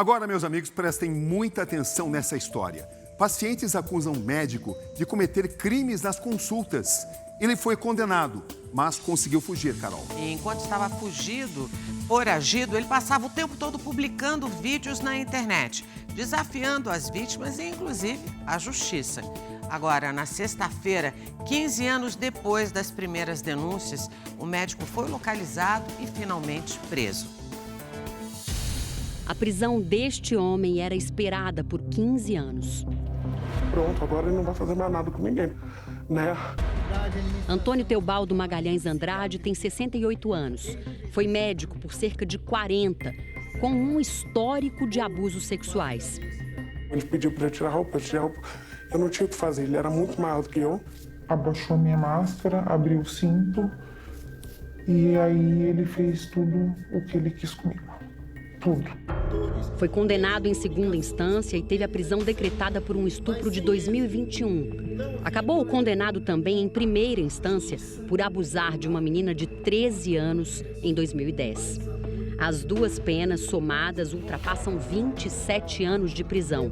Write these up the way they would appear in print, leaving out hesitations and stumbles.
Agora, meus amigos, prestem muita atenção nessa história. Pacientes acusam médico de cometer crimes nas consultas. Ele foi condenado, mas conseguiu fugir, Carol. E enquanto estava foragido, ele passava o tempo todo publicando vídeos na internet, desafiando as vítimas e, inclusive, a justiça. Agora, na sexta-feira, 15 anos depois das primeiras denúncias, o médico foi localizado e finalmente preso. A prisão deste homem era esperada por 15 anos. Pronto, agora ele não vai fazer mais nada com ninguém, né? Antônio Teobaldo Magalhães Andrade tem 68 anos. Foi médico por cerca de 40, com um histórico de abusos sexuais. Ele pediu para eu tirar a roupa, eu não tinha o que fazer, ele era muito maior do que eu. Abaixou minha máscara, abriu o cinto e aí ele fez tudo o que ele quis comigo. Tudo. Foi condenado em segunda instância e teve a prisão decretada por um estupro de 2021. Acabou condenado também em primeira instância por abusar de uma menina de 13 anos em 2010. As duas penas somadas ultrapassam 27 anos de prisão.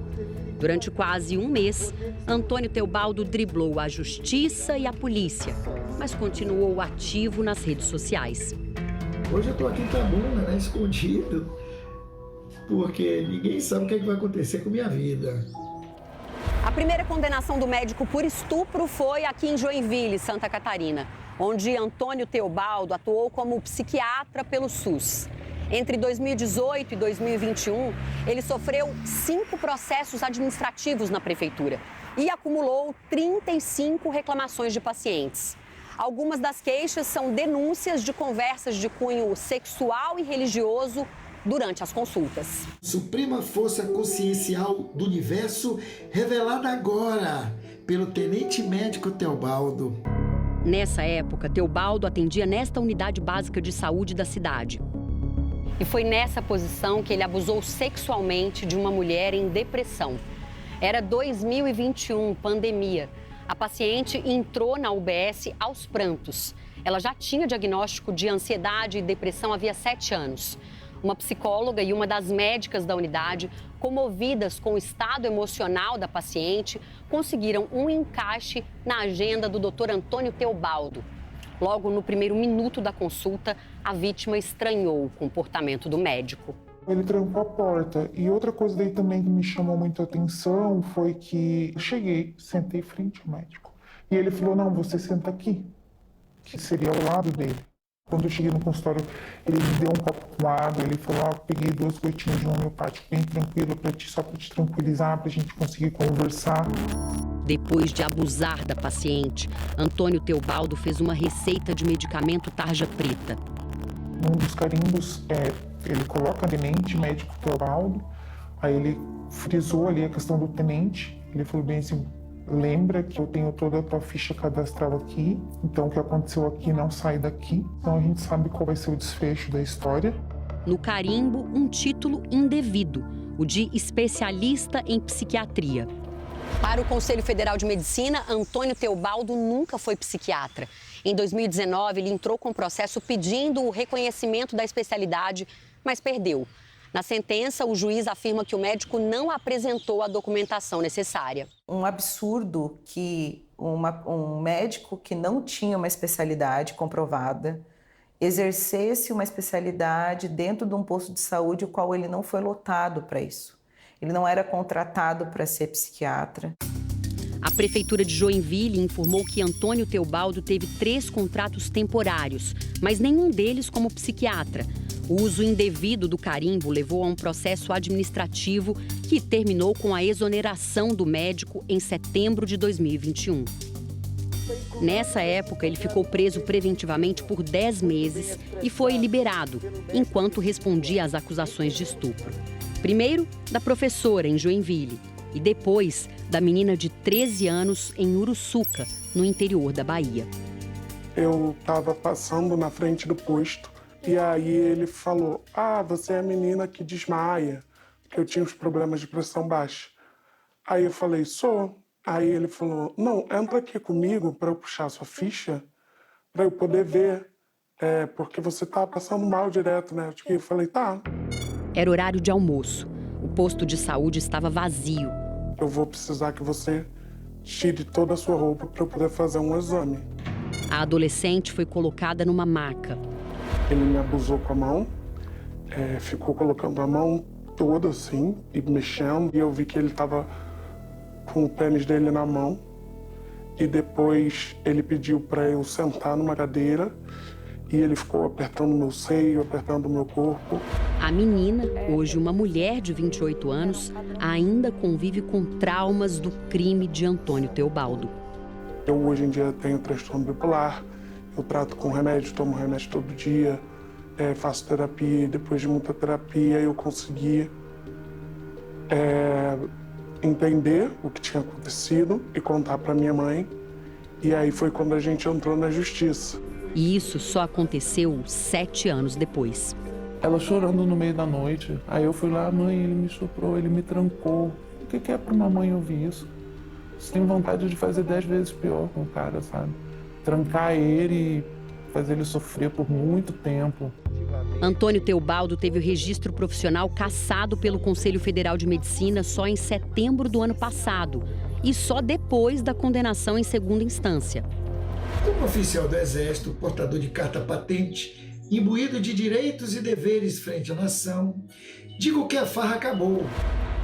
Durante quase um mês, Antônio Teobaldo driblou a justiça e a polícia, mas continuou ativo nas redes sociais. Hoje eu tô aqui em Itabuna, né, escondido, porque ninguém sabe o que vai acontecer com a minha vida. A primeira condenação do médico por estupro foi aqui em Joinville, Santa Catarina, onde Antônio Teobaldo atuou como psiquiatra pelo SUS. Entre 2018 e 2021, ele sofreu 5 processos administrativos na prefeitura e acumulou 35 reclamações de pacientes. Algumas das queixas são denúncias de conversas de cunho sexual e religioso durante as consultas. Suprema força consciencial do universo revelada agora pelo tenente médico Teobaldo. Nessa época, Teobaldo atendia nesta unidade básica de saúde da cidade. E foi nessa posição que ele abusou sexualmente de uma mulher em depressão. Era 2021, pandemia. A paciente entrou na UBS aos prantos. Ela já tinha diagnóstico de ansiedade e depressão havia 7 anos. Uma psicóloga e uma das médicas da unidade, comovidas com o estado emocional da paciente, conseguiram um encaixe na agenda do Dr. Antônio Teobaldo. Logo no primeiro minuto da consulta, a vítima estranhou o comportamento do médico. Ele trancou a porta. E outra coisa daí também que me chamou muito a atenção foi que eu cheguei, sentei frente ao médico. E ele falou, não, você senta aqui, que seria ao lado dele. Quando eu cheguei no consultório, ele me deu um copo com água, ele falou, peguei 2 gotinhas de um homeopático bem tranquilo para ti, só para te tranquilizar, para a gente conseguir conversar. Depois de abusar da paciente, Antônio Teobaldo fez uma receita de medicamento tarja preta. Num dos carimbos, ele coloca tenente médico Teobaldo, aí ele frisou ali a questão do tenente, ele falou bem assim, lembra que eu tenho toda a tua ficha cadastral aqui, então o que aconteceu aqui não sai daqui, então a gente sabe qual vai ser o desfecho da história. No carimbo, um título indevido, o de especialista em psiquiatria. Para o Conselho Federal de Medicina, Antônio Teobaldo nunca foi psiquiatra. Em 2019, ele entrou com processo pedindo o reconhecimento da especialidade, mas perdeu. Na sentença, o juiz afirma que o médico não apresentou a documentação necessária. Um absurdo que um médico que não tinha uma especialidade comprovada exercesse uma especialidade dentro de um posto de saúde o qual ele não foi lotado para isso. Ele não era contratado para ser psiquiatra. A Prefeitura de Joinville informou que Antônio Teobaldo teve 3 contratos temporários, mas nenhum deles como psiquiatra. O uso indevido do carimbo levou a um processo administrativo que terminou com a exoneração do médico em setembro de 2021. Nessa época, ele ficou preso preventivamente por 10 meses e foi liberado, enquanto respondia às acusações de estupro. Primeiro, da professora em Joinville e depois da menina de 13 anos em Uruçuca, no interior da Bahia. Eu estava passando na frente do posto e aí ele falou, você é a menina que desmaia, que eu tinha os problemas de pressão baixa. Aí eu falei, sou. Aí ele falou, não, entra aqui comigo para eu puxar a sua ficha, para eu poder ver, porque você tá passando mal direto, né? Eu falei, tá. Era horário de almoço. O posto de saúde estava vazio. Eu vou precisar que você tire toda a sua roupa para eu poder fazer um exame. A adolescente foi colocada numa maca. Ele me abusou com a mão, ficou colocando a mão toda assim e mexendo. E eu vi que ele estava com o pênis dele na mão. E depois ele pediu para eu sentar numa cadeira e ele ficou apertando meu seio, apertando o meu corpo. A menina, hoje uma mulher de 28 anos, ainda convive com traumas do crime de Antônio Teobaldo. Eu hoje em dia tenho transtorno bipolar, eu trato com remédio, tomo remédio todo dia, faço terapia e depois de muita terapia eu consegui entender o que tinha acontecido e contar para minha mãe. E aí foi quando a gente entrou na justiça. E isso só aconteceu 7 anos depois. Ela chorando no meio da noite. Aí eu fui lá, mãe, ele me estuprou, ele me trancou. O que é pra uma mãe ouvir isso? Você tem vontade de fazer 10 vezes pior com o cara, sabe? Trancar ele e fazer ele sofrer por muito tempo. Antônio Teobaldo teve o registro profissional cassado pelo Conselho Federal de Medicina só em setembro do ano passado e só depois da condenação em segunda instância. Como oficial do Exército, portador de carta patente, imbuído de direitos e deveres frente à nação, digo que a farra acabou.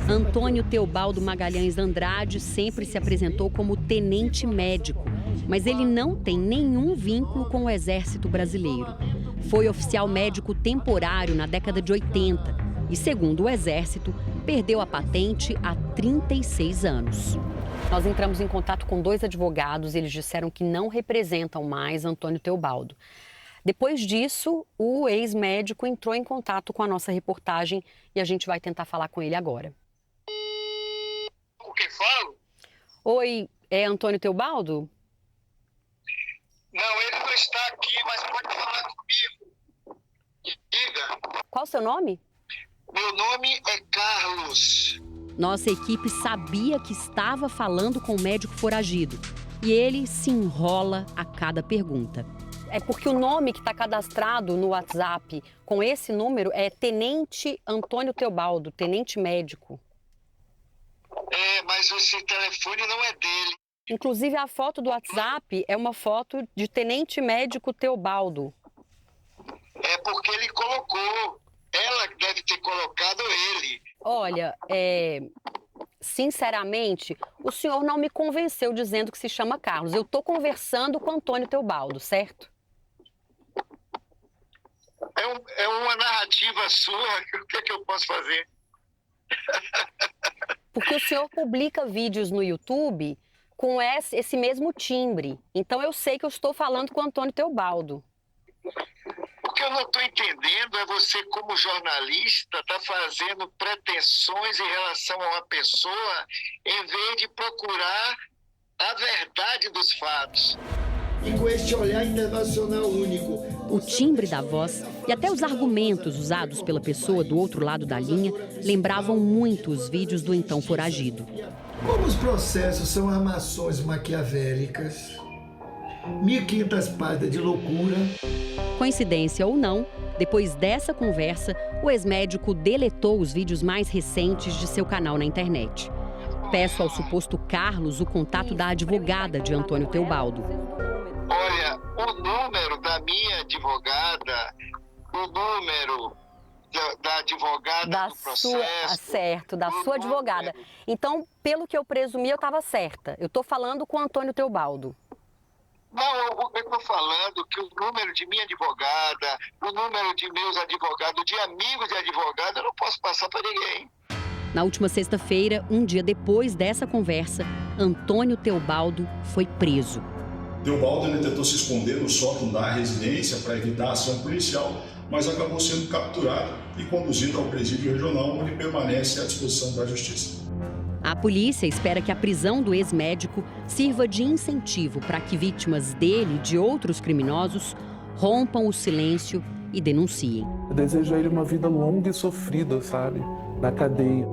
Antônio Teobaldo Magalhães Andrade sempre se apresentou como tenente médico, mas ele não tem nenhum vínculo com o Exército Brasileiro. Foi oficial médico temporário na década de 80 e, segundo o Exército, perdeu a patente há 36 anos. Nós entramos em contato com 2 advogados e eles disseram que não representam mais Antônio Teobaldo. Depois disso, o ex-médico entrou em contato com a nossa reportagem e a gente vai tentar falar com ele agora. Com quem falo? Oi, é Antônio Teobaldo? Não, ele não está aqui, mas pode falar comigo. Diga. Qual o seu nome? Meu nome é Carlos. Nossa equipe sabia que estava falando com o médico foragido e ele se enrola a cada pergunta. É porque o nome que está cadastrado no WhatsApp com esse número é Tenente Antônio Teobaldo, tenente médico. Mas esse telefone não é dele. Inclusive, a foto do WhatsApp é uma foto de tenente médico Teobaldo. É porque ele colocou. Ela deve ter colocado ele. Olha, sinceramente, o senhor não me convenceu dizendo que se chama Carlos. Eu estou conversando com Antônio Teobaldo, certo? É uma narrativa sua. O que é que eu posso fazer? Porque o senhor publica vídeos no YouTube com esse mesmo timbre. Então eu sei que eu estou falando com o Antônio Teobaldo. O que eu não estou entendendo é você, como jornalista, tá fazendo pretensões em relação a uma pessoa em vez de procurar a verdade dos fatos. E com este olhar internacional único, O timbre da voz e até os argumentos usados pela pessoa do outro lado da linha lembravam muito os vídeos do então foragido. como os processos são armações maquiavélicas, 1.500 páginas de loucura. Coincidência ou não, depois dessa conversa, o ex-médico deletou os vídeos mais recentes de seu canal na internet. Peço ao suposto Carlos o contato da advogada de Antônio Teobaldo. Olha, o número da minha advogada, o número da advogada do processo... Certo, da sua advogada. Então, pelo que eu presumi, eu estava certa. Eu estou falando com Antônio Teobaldo. Não, eu estou falando que o número de minha advogada, o número de meus advogados, de amigos de advogado, eu não posso passar para ninguém. Na última sexta-feira, um dia depois dessa conversa, Antônio Teobaldo foi preso. Teobaldo ele tentou se esconder no sótão da residência para evitar a ação policial, mas acabou sendo capturado e conduzido ao presídio regional, onde permanece à disposição da justiça. A polícia espera que a prisão do ex-médico sirva de incentivo para que vítimas dele e de outros criminosos rompam o silêncio e denunciem. Eu desejo a ele uma vida longa e sofrida, sabe? Na cadeia.